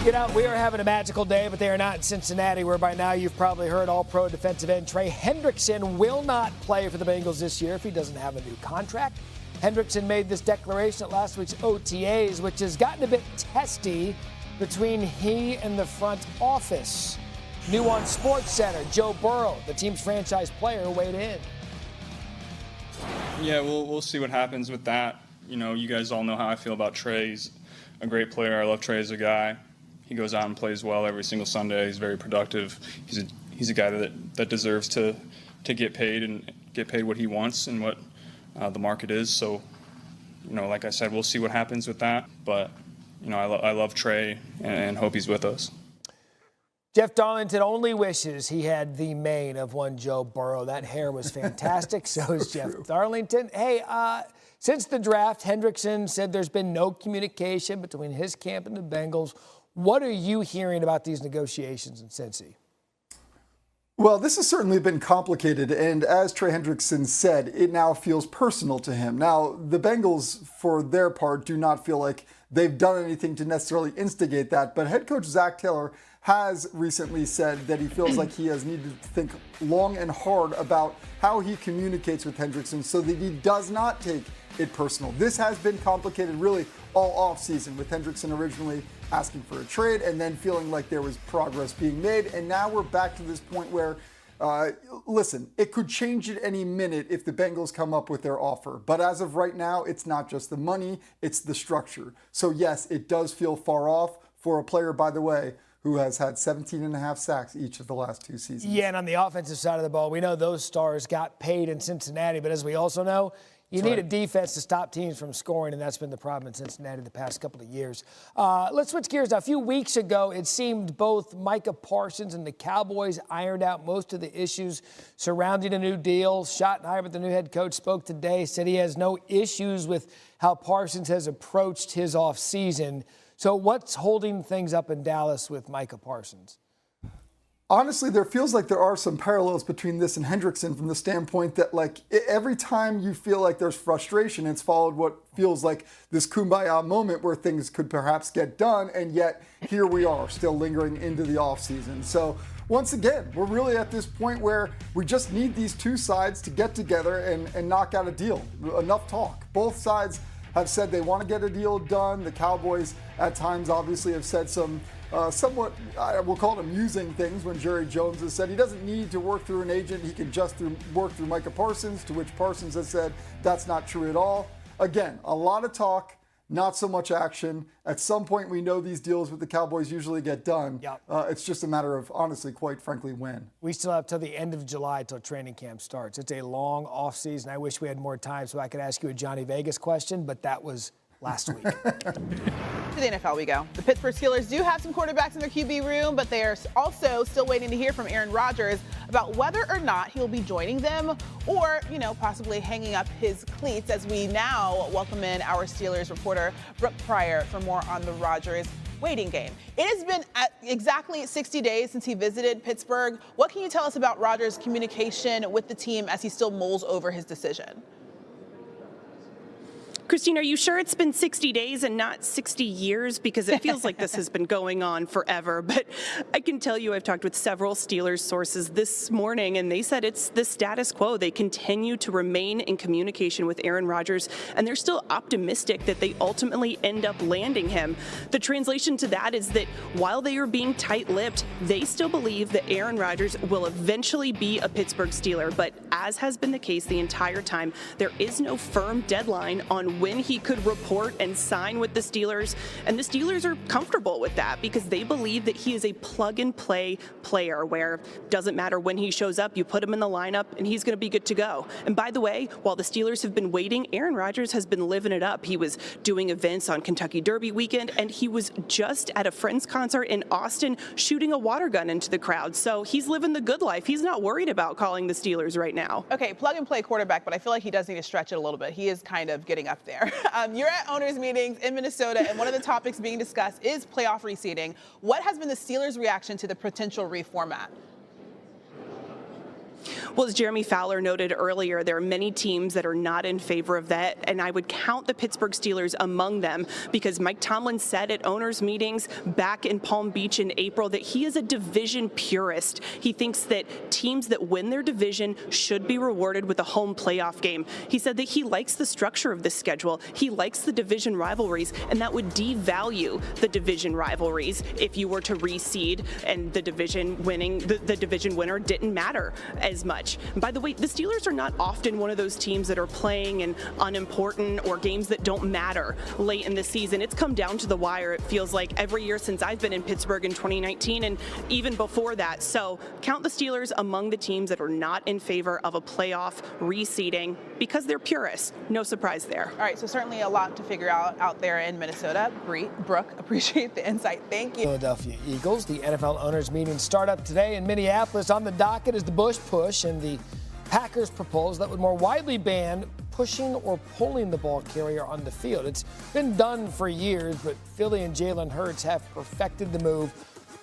You know, we are having a magical day, but they are not in Cincinnati, where by now you've probably heard All-Pro defensive end Trey Hendrickson will not play for the Bengals this year if he doesn't have a new contract. Hendrickson made this declaration at last week's OTAs, which has gotten a bit testy between he and the front office. New on SportsCenter, Joe Burrow, the team's franchise player, weighed in. Yeah, we'll see what happens with that. You know, you guys all know how I feel about Trey. He's a great player. I love Trey as a guy. He goes out and plays well every single Sunday. He's very productive. He's a guy that deserves to get paid and get paid what he wants and what the market is. So, you know, like I said, we'll see what happens with that. But, you know, I love Trey and hope he's with us. Jeff Darlington only wishes he had the mane of one Joe Burrow. That hair was fantastic. So is Jeff Darlington. Hey, since the draft, Hendrickson said there's been no communication between his camp and the Bengals. What are you hearing about these negotiations in Cincy? Well, this has certainly been complicated, and as Trey Hendrickson said, it now feels personal to him. Now, the Bengals, for their part, do not feel like they've done anything to necessarily instigate that, but head coach Zach Taylor has recently said that he feels like he has needed to think long and hard about how he communicates with Hendrickson so that he does not take it personal. This has been complicated really all offseason, with Hendrickson originally asking for a trade and then feeling like there was progress being made. And now we're back to this point where, listen, it could change at any minute if the Bengals come up with their offer. But as of right now, it's not just the money, it's the structure. So yes, it does feel far off for a player, by the way, who has had 17.5 sacks each of the last 2 seasons. Yeah, and on the offensive side of the ball, we know those stars got paid in Cincinnati, but as we also know, you need a defense to stop teams from scoring, and that's been the problem in Cincinnati the past couple of years. Let's switch gears now. A few weeks ago, it seemed both Micah Parsons and the Cowboys ironed out most of the issues surrounding a new deal. Schottenheimer, the new head coach, spoke today, said he has no issues with how Parsons has approached his offseason. So what's holding things up in Dallas with Micah Parsons? Honestly, there feels like there are some parallels between this and Hendrickson from the standpoint that, like, every time you feel like there's frustration, it's followed what feels like this kumbaya moment where things could perhaps get done, and yet here we are still lingering into the offseason. So once again, we're really at this point where we just need these two sides to get together and knock out a deal. Enough talk. Both sides have said they want to get a deal done. The Cowboys at times obviously have said some somewhat, we'll call it amusing things, when Jerry Jones has said he doesn't need to work through an agent, he can just work through Micah Parsons, to which Parsons has said that's not true at all. Again, a lot of talk, not so much action. At some point, we know these deals with the Cowboys usually get done. Yep. It's just a matter of, honestly, quite frankly, when. We still have till the end of July till training camp starts. It's a long offseason. I wish we had more time so I could ask you a Johnny Vegas question, but that was last week. To the NFL we go. The Pittsburgh Steelers do have some quarterbacks in their QB room, but they are also still waiting to hear from Aaron Rodgers about whether or not he'll be joining them or, you know, possibly hanging up his cleats, as we now welcome in our Steelers reporter, Brooke Pryor, for more on the Rodgers waiting game. It has been exactly 60 days since he visited Pittsburgh. What can you tell us about Rodgers' communication with the team as he still mulls over his decision? Christine, are you sure it's been 60 days and not 60 years? Because it feels like this has been going on forever. But I can tell you I've talked with several Steelers sources this morning, and they said it's the status quo. They continue to remain in communication with Aaron Rodgers, and they're still optimistic that they ultimately end up landing him. The translation to that is that while they are being tight-lipped, they still believe that Aaron Rodgers will eventually be a Pittsburgh Steeler. But as has been the case the entire time, there is no firm deadline on when he could report and sign with the Steelers. And the Steelers are comfortable with that because they believe that he is a plug-and-play player where it doesn't matter when he shows up, you put him in the lineup and he's going to be good to go. And by the way, while the Steelers have been waiting, Aaron Rodgers has been living it up. He was doing events on Kentucky Derby weekend, and he was just at a friend's concert in Austin shooting a water gun into the crowd. So he's living the good life. He's not worried about calling the Steelers right now. Okay, plug-and-play quarterback, but I feel like he does need to stretch it a little bit. He is kind of getting up there. You're at owners' meetings in Minnesota, and one of the topics being discussed is playoff reseeding. What has been the Steelers' reaction to the potential reformat? Well, as Jeremy Fowler noted earlier, there are many teams that are not in favor of that, and I would count the Pittsburgh Steelers among them because Mike Tomlin said at owners' meetings back in Palm Beach in April that he is a division purist. He thinks that teams that win their division should be rewarded with a home playoff game. He said that he likes the structure of this schedule. He likes the division rivalries, and that would devalue the division rivalries if you were to reseed and the division division winner didn't matter as much. And by the way, the Steelers are not often one of those teams that are playing in unimportant or games that don't matter late in the season. It's come down to the wire, it feels like, every year since I've been in Pittsburgh in 2019 and even before that. So count the Steelers among the teams that are not in favor of a playoff reseeding because they're purists. No surprise there. All right, so certainly a lot to figure out there in Minnesota. Brooke, appreciate the insight. Thank you. Philadelphia Eagles, the NFL owners meeting start up today in Minneapolis. On the docket is the Bush push and the Packers proposal that would more widely ban pushing or pulling the ball carrier on the field. It's been done for years, but Philly and Jalen Hurts have perfected the move.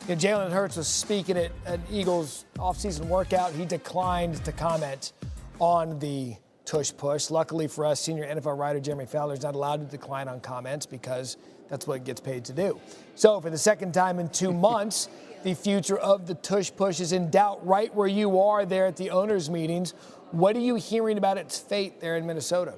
Jalen Hurts was speaking at an Eagles offseason workout. He declined to comment on the tush push. Luckily for us, senior NFL writer Jeremy Fowler is not allowed to decline on comments because that's what he gets paid to do. So for the second time in 2 months, the future of the tush push is in doubt right where you are there at the owners' meetings. What are you hearing about its fate there in Minnesota?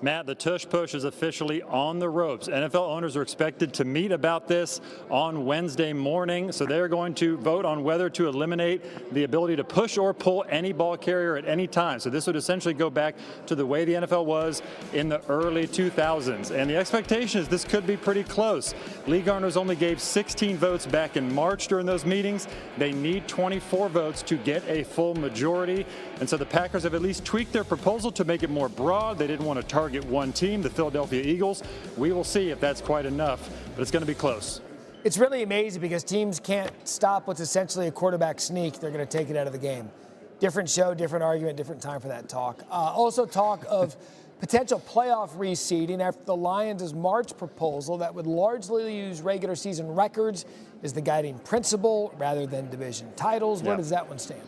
Matt, the tush push is officially on the ropes. NFL owners are expected to meet about this on Wednesday morning, so they're going to vote on whether to eliminate the ability to push or pull any ball carrier at any time. So this would essentially go back to the way the NFL was in the early 2000s. And the expectation is this could be pretty close. League owners only gave 16 votes back in March during those meetings. They need 24 votes to get a full majority. And so the Packers have at least tweaked their proposal to make it more broad. They didn't want to target one team, the Philadelphia Eagles. We will see if that's quite enough, but it's going to be close. It's really amazing because teams can't stop what's essentially a quarterback sneak. They're going to take it out of the game. Different show, different argument, different time for that talk. Also talk of potential playoff reseeding after the Lions' March proposal that would largely use regular season records as the guiding principle rather than division titles. Where does that one stand?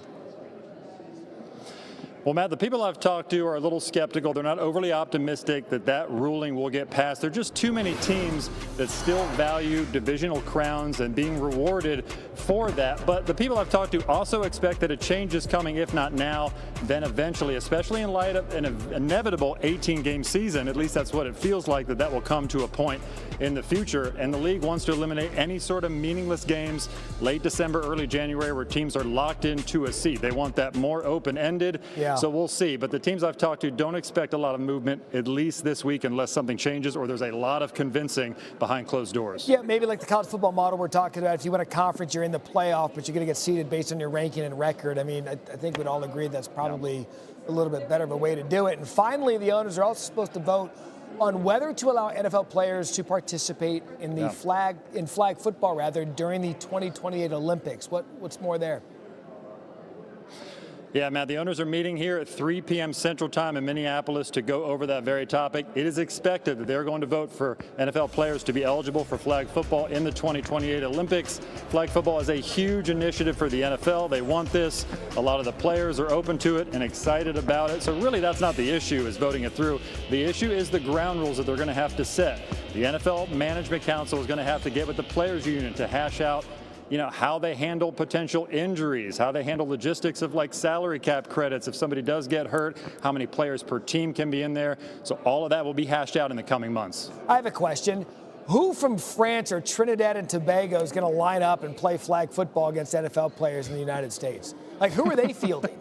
Well, Matt, the people I've talked to are a little skeptical. They're not overly optimistic that that ruling will get passed. There are just too many teams that still value divisional crowns and being rewarded for that. But the people I've talked to also expect that a change is coming, if not now, then eventually, especially in light of an inevitable 18-game season. At least that's what it feels like, that will come to a point in the future. And the league wants to eliminate any sort of meaningless games late December, early January, where teams are locked into a seat. They want that more open-ended. Yeah. So we'll see. But the teams I've talked to don't expect a lot of movement, at least this week, unless something changes or there's a lot of convincing behind closed doors. Yeah, maybe like the college football model we're talking about. If you win a conference, you're in the playoff, but you're going to get seeded based on your ranking and record. I mean, I think we'd all agree that's probably a little bit better of a way to do it. And finally, the owners are also supposed to vote on whether to allow NFL players to participate in the flag football during the 2028 Olympics. What's more there? Yeah, Matt, the owners are meeting here at 3 p.m. Central Time in Minneapolis to go over that very topic. It is expected that they're going to vote for NFL players to be eligible for flag football in the 2028 Olympics. Flag football is a huge initiative for the NFL. They want this. A lot of the players are open to it and excited about it. So really, that's not the issue, is voting it through. The issue is the ground rules that they're going to have to set. The NFL Management Council is going to have to get with the players' union to hash out how they handle potential injuries, how they handle logistics of like salary cap credits if somebody does get hurt, how many players per team can be in there. So all of that will be hashed out in the coming months. I have a question. Who from France or Trinidad and Tobago is going to line up and play flag football against NFL players in the United States? Like, who are they fielding?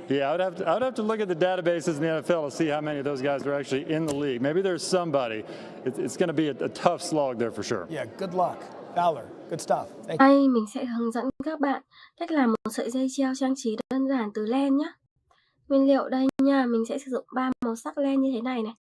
Yeah, I would have to look at the databases in the NFL to see how many of those guys are actually in the league. Maybe there's somebody. It's going to be a tough slog there for sure. Yeah, good luck. Fowler, good stuff. Thank you. Đây mình sẽ hướng dẫn các bạn cách làm một sợi dây treo trang trí đơn giản từ len nhé. Nguyên liệu đây nha, mình sẽ sử dụng 3 màu sắc len như thế này này.